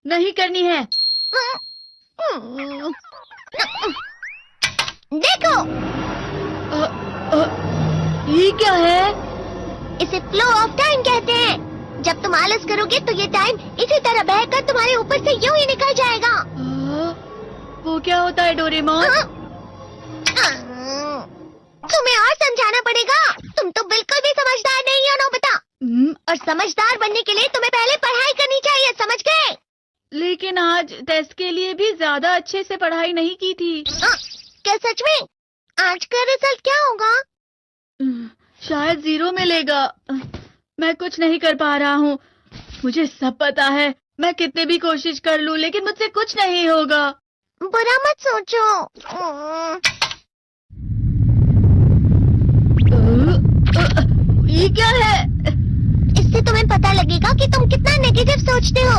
नहीं करनी है। देखो, ये क्या है? इसे फ्लो ऑफ टाइम कहते हैं। जब तुम आलस करोगे तो ये टाइम इसी तरह बहकर तुम्हारे ऊपर से यूं ही निकल जाएगा। वो क्या होता है डोरेमोन? तुम्हें और समझाना पड़ेगा। तुम तो बिल्कुल भी समझदार नहीं हो नोबिता। और समझदार बनने के लिए तुम्हें पहले पढ़ाई करनी चाहिए, समझ गए? लेकिन आज टेस्ट के लिए भी ज्यादा अच्छे से पढ़ाई नहीं की थी। क्या सच में? आज का रिजल्ट क्या होगा? शायद 0 मिलेगा। मैं कुछ नहीं कर पा रहा हूँ। मुझे सब पता है। मैं कितने भी कोशिश कर लूँ लेकिन मुझसे कुछ नहीं होगा। बुरा मत सोचो। ये क्या है? इससे तुम्हें पता लगेगा कि तुम कितना नेगेटिव सोचते हो।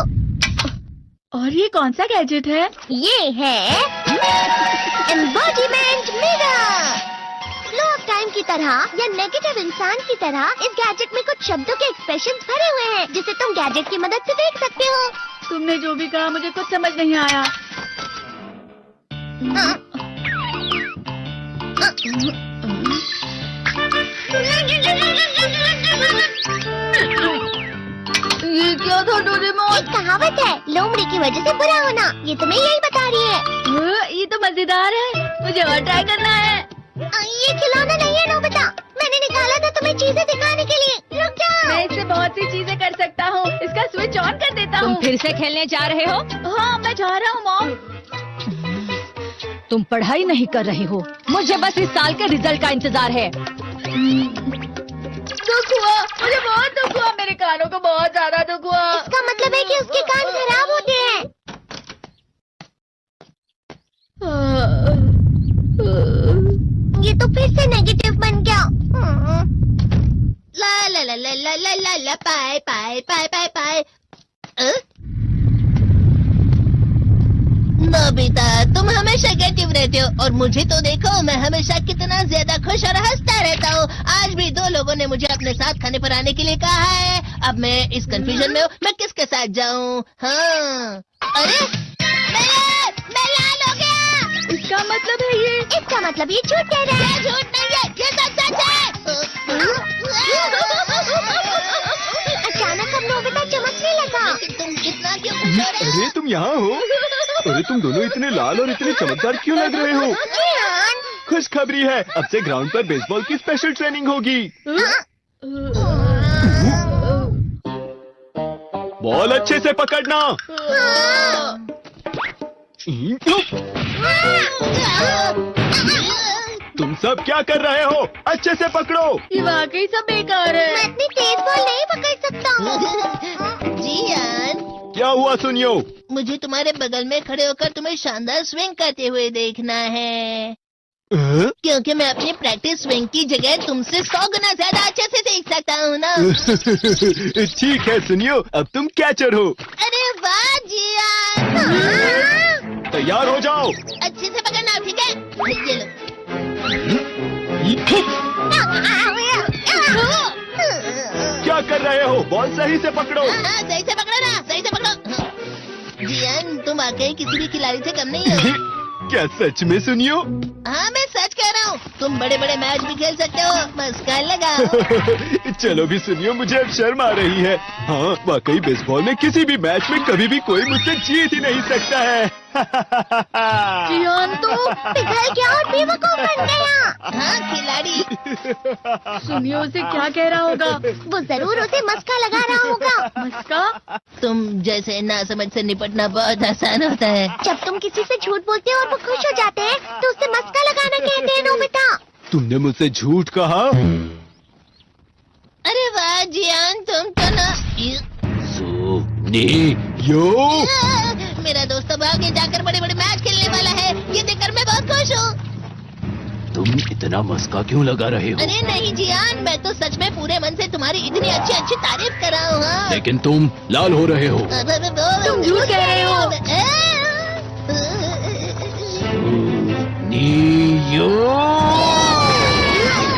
और ये कौन सा गैजेट है? ये है embodiment mirror. Flow of time की तरह या नेगेटिव इंसान की तरह इस गैजेट में कुछ शब्दों के एक्सप्रेशंस भरे हुए हैं जिसे तुम गैजेट की मदद से देख सकते हो। तुमने जो भी कहा मुझे कुछ समझ नहीं आया। ये क्या था डोरेमोन? एक कहावत है, लोमड़ी की वजह से बुरा होना। ये तुम्हें यही बता रही है। ये तो मजेदार है। मुझे और ट्राई करना है। ये खिलौना नहीं है नोबिता। मैंने निकाला था तुम्हें चीजें दिखाने के लिए। रुक जाओ। मैं इससे बहुत सी चीजें कर सकता हूँ। इसका स्विच ऑन कर देता हूँ। तुम फिर से खेलने जा रहे हो? हाँ, मैं जा रहा हूँ मॉम। तुम पढ़ाई नहीं कर रही हो। मुझे बस इस साल के रिजल्ट का इंतजार है। दुख हुआ, मुझे बहुत दुख हुआ। मेरे कानों को बहुत ज्यादा दुख हुआ। इसका मतलब है कि उसके कान खराब होते हैं। ये तो फिर से नेगेटिव बन गया। ला ला ला ला ला ला ला ला पाए पाए पाए पाए पाए। नोबिता, तुम हमेशा नेगेटिव रहते हो और मुझे तो देखो, मैं हमेशा कितना ज्यादा खुश और हंसता रहता हूँ। आज भी 2 लोगों ने मुझे अपने साथ खाने पर आने के लिए कहा है। अब मैं इस कंफ्यूजन में हूँ, मैं किसके साथ जाऊँ? हाँ, अरे मैं लाल हो गया। इसका मतलब है ये? इसका मतलब ये झूठ कह रहा है। झूठ नहीं है, ये सच है। अचानक अब नोबिता चमकने लगा। तुम कितना क्यों खुश हो रहे हो? अरे तुम यहाँ हो? अरे तुम दोनों इतने लाल और इतने चमकदार क्यों लग रहे हो? खुशखबरी है, अब से ग्राउंड पर बेसबॉल की स्पेशल ट्रेनिंग होगी। बॉल अच्छे से पकड़ना। तुम सब क्या कर रहे हो? अच्छे से पकड़ो। ये वाकई सब बेकार है। मैं इतनी तेज बॉल नहीं पकड़ सकता हूँ। जियान, क्या हुआ सुनियो? मुझे तुम्हारे बगल में खड़े होकर तुम्हें शानदार स्विंग करते हुए देखना है। क्योंकि मैं अपनी प्रैक्टिस स्विंग की जगह तुमसे 100 गुना ज्यादा अच्छे से देख सकता हूँ ना। ठीक है सुनियो, अब तुम कैचर हो। अरे वाह जियान। तैयार हो जाओ। अच्छे से पकड़ना, ठीक है? ये लो। क्या कर रहे हो? बॉल सही से पकड़ो। हाँ, सही से पकड़ो ना, सही से पकड़ो। जियान, तुम वाकई किसी भी खिलाड़ी से कम नहीं हो। क्या सच में सुनियो? हाँ, मैं सच कह रहा हूँ। तुम बड़े बड़े मैच भी खेल सकते हो, मस्का लगाओ। चलो भी सुनियो, मुझे अब शर्म आ रही है। हाँ, वाकई बेसबॉल में किसी भी मैच में कभी भी कोई मुझसे जीत ही नहीं सकता है। जियान तो पिघल गया और बेवकूफ बन गया। हाँ, खिलाड़ी। सुनियो उसे क्या कह रहा होगा? वो जरूर उसे मस्का लगा रहा होगा। मस्का? तुम जैसे नासमझ से निपटना बहुत आसान होता है। जब तुम किसी से झूठ बोलते हो और वो खुश हो जाते हैं तो उसे मस्का लगाना कहते हैं नोबिता। तुमने मुझसे झूठ कहा? अरे वाह जियान, तुम तो ना। यो मेरा दोस्त अब आगे जाकर बड़े बड़े मैच खेलने वाला है। ये देखकर मैं बहुत खुश हूँ। तुम इतना मस्का क्यों लगा रहे हो? अरे नहीं जियान, मैं तो सच में पूरे मन से तुम्हारी इतनी अच्छी अच्छी तारीफ कर रहा हूँ। हाँ। लेकिन तुम लाल हो रहे हो। तुम झूठ कह रहे हो।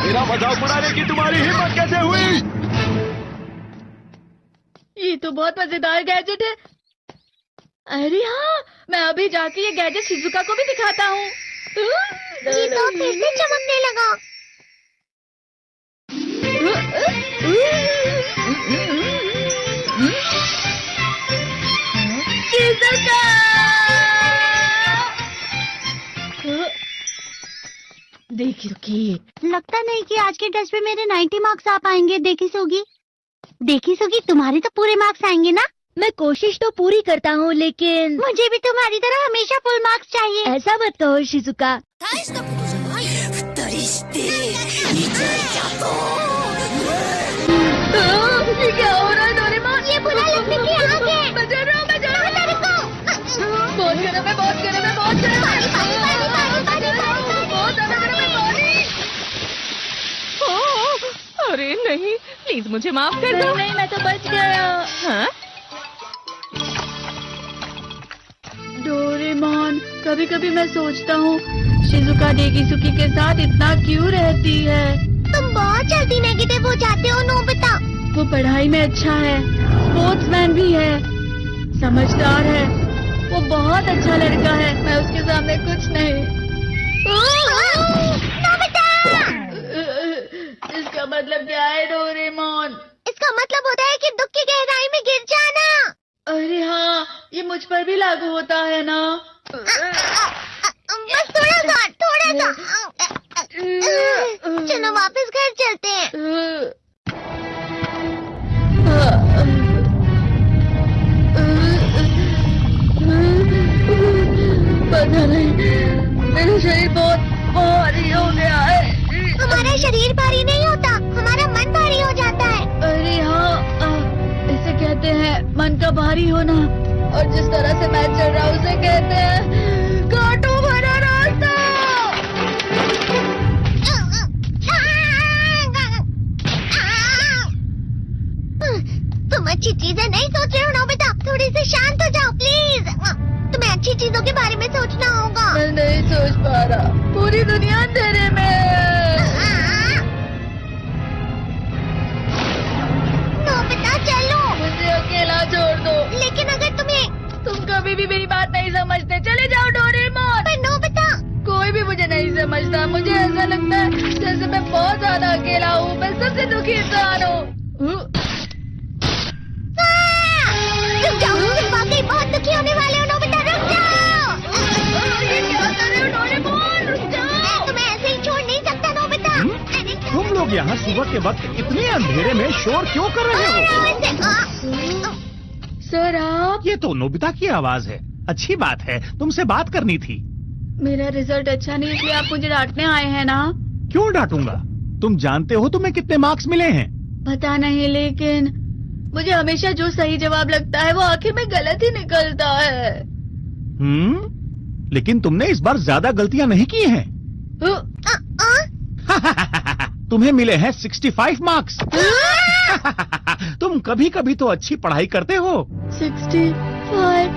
मेरा मजाक उड़ाने की तुम्हारी हिम्मत कैसे हुई? ये तो बहुत मजेदार गैजेट है। अरे हाँ, मैं अभी जाके ये गैजेट शिजुका को भी दिखाता हूँ। ये तो फिर से चमकने लगा। शिजुका! देखिए, लगता नहीं कि आज के टेस्ट में मेरे 90 मार्क्स आ पाएंगे। देखी सोगी तुम्हारे तो पूरे मार्क्स आएंगे ना? मैं कोशिश तो पूरी करता हूँ, लेकिन मुझे भी तुम्हारी तरह हमेशा फुल मार्क्स चाहिए। ऐसा मत कहो शिजुका। ये क्या हो रहा है डोरेमोन? ये बुरा लगने की आग है। मैं डर रहा हूँ, मैं डर रहा हूँ। बहुत गर्म है, बहुत गर्म है, बहुत गर्म है। बहुत ज्यादा गर्म है पानी। अरे नहीं, प्लीज मुझे माफ कर दो। नहीं, मैं तो बच गया। हाँ? डोरेमोन, कभी कभी मैं सोचता हूँ शिजुका डेगिसुकी के साथ इतना क्यों रहती है। तुम बहुत जल्दी नेगेटिव हो जाते हो नोबिता। वो पढ़ाई में अच्छा है, स्पोर्ट्समैन भी है, समझदार है, वो बहुत अच्छा लड़का है। मैं उसके सामने कुछ नहीं। नोबिता! इसका मतलब क्या है डोरेमोन? इसका मतलब होता है कि दुख की गहराई में गिर जाना। अरे हाँ, ये मुझ पर भी लागू होता है ना। बस थोड़ा सा। चलो वापस घर चलते हैं। पता नहीं, मेरा शरीर बहुत भारी हो गया है। हमारा शरीर भारी नहीं होता, हमारा मन भारी हो जाता है। अरे हाँ, इसे कहते हैं मन का भारी होना। और जिस तरह से मैं चल रहा हूँ उसे कहते हैं कांटों भरा रास्ता। तुम अच्छी चीजें नहीं सोच रहे हो नोबिता। थोड़ी सी शांत हो जाओ प्लीज। तुम्हें अच्छी चीजों के बारे में सोचना होगा। मैं नहीं सोच पा रहा, पूरी दुनिया अंधेरे में है। नोबिता चलो। मुझे अकेला छोड़ दो। लेकिन अगर तुम कभी भी मेरी बात नहीं समझते। चले जाओ डोरेमोन। पर नोबिता। कोई भी मुझे नहीं समझता। मुझे ऐसा लगता है जैसे मैं बहुत ज्यादा अकेला हूँ। मैं सबसे दुखी इंसान हूँ। रुक जाओ, तुम वाकई बहुत दुखी होने वाले हो नोबिता। रुक जाओ। ये क्या कर रहे हो डोरेमोन? रुक जाओ। मैं तुम्हें ऐसे ही छोड़ नहीं सकता नोबिता। तुम लोग यहाँ सुबह के वक्त इतने अंधेरे में शोर क्यों कर रहे हो? सर आप? ये तो नोबिता की आवाज है। अच्छी बात है, तुमसे बात करनी थी। मेरा रिजल्ट अच्छा नहीं, इसलिए आप मुझे डांटने आए हैं ना? क्यों डांटूंगा? तुम जानते हो तुम्हें कितने मार्क्स मिले हैं? पता नहीं, लेकिन मुझे हमेशा जो सही जवाब लगता है वो आखिर में गलत ही निकलता है। लेकिन तुमने इस बार ज्यादा गलतियां नहीं की हैं। तुम्हें मिले हैं 65 मार्क्स। तुम कभी कभी तो अच्छी पढ़ाई करते हो। 65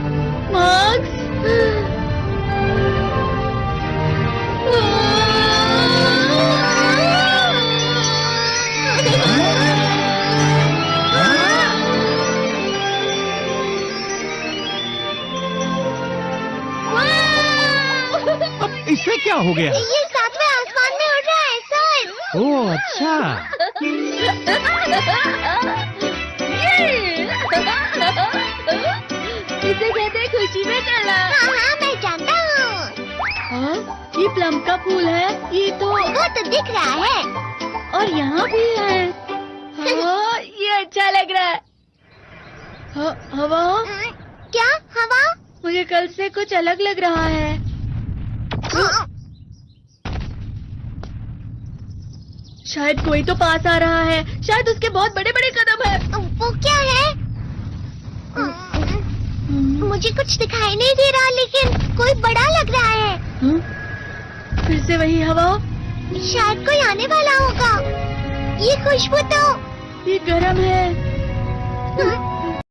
मार्क्स? अब इससे क्या हो गया? ये सातवें आसमान में उड़ रहा है सर। ओह अच्छा। इसे कहते हैं खुशी में चला। हाँ मैं जानता हूँ। हाँ, ये प्लम का फूल है। ये तो वो तो दिख रहा है। और यहाँ भी है। हाँ, ये अच्छा लग रहा है। हवा? क्या हवा? मुझे कल से कुछ अलग लग रहा है। शायद कोई तो पास आ रहा है। शायद उसके बहुत बड़े बड़े कदम है। वो क्या है? मुझे कुछ दिखाई नहीं दे रहा, लेकिन कोई बड़ा लग रहा है। फिर से वही हवा। शायद कोई आने वाला होगा। ये खुशबू तो ये गरम है।